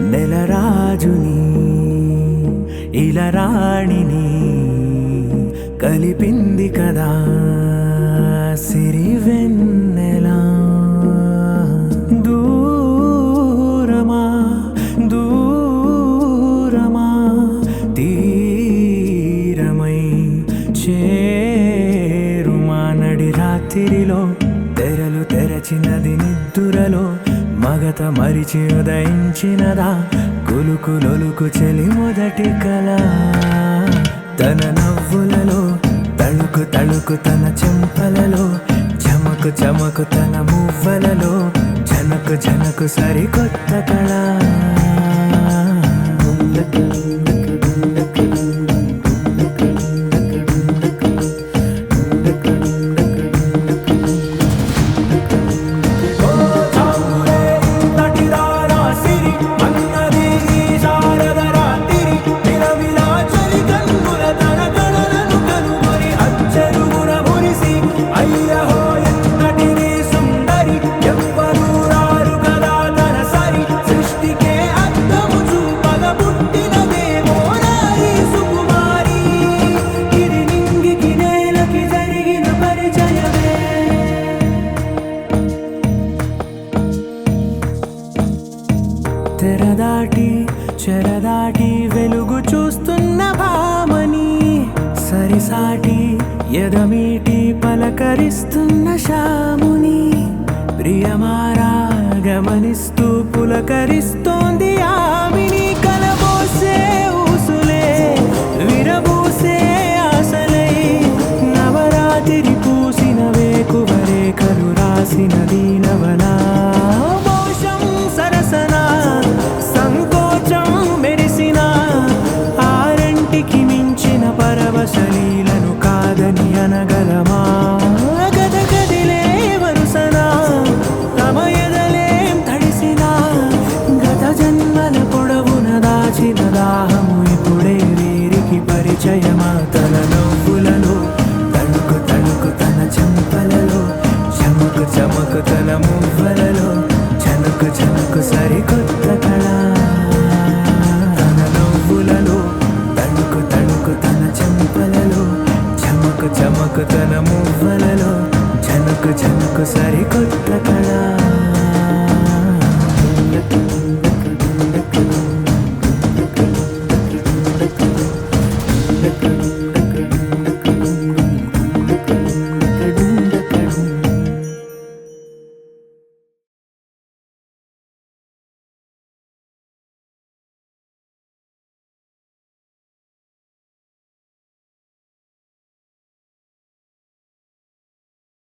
నెలరాజుని ఇలరాణిని కలిపింది కదా సిరివెన్నెలా. దూరమా దూరమా తీరమై చేరుమా నడి రాత్రిలో తెరలు తెరచినది నిద్దురలో మగత మరిచి ఉదయించినదా కులుకులొలుకు చెలి మొదటి కళ. తన నవ్వులలో తళుకు తళుకు తన చెంపలలో చమకు చమకు తన మువ్వలలో జనకు జనకు సరికొత్త కళ. తెరదాటి చెరదాటి వెలుగు చూస్తున్న భామని సరిసాటి ఎదమీటి పలకరిస్తున్న శాముని ప్రియమారా గమనిస్తూ పులకరిస్తోంది ఆవిని. కలబోసే ఊసులే విరబూసే ఆశలై నవరాత్రి పూసిన వేకువరేఖలు రాసిన దీనవలా. పరవశలీలను కాదని అనగలమా గద గదిలే వరుసనా తమ ఎదలేం తడిసినా గత జన్మల పొడవున దాచిన దాహము ఇప్పుడే వీరికి పరిచయమా. తన నవ్వులలో తణుకు తణుకు తన చెంపలలో చమకు చమకు తన మువ్వలలో చనుకు చనుకు సరికొత్త కళ. తన నవ్వులలో తణుకు తణుకు తన చెంపలలో చమకు చమకు తన మువ్వలలో చనుకు చనుకు సరి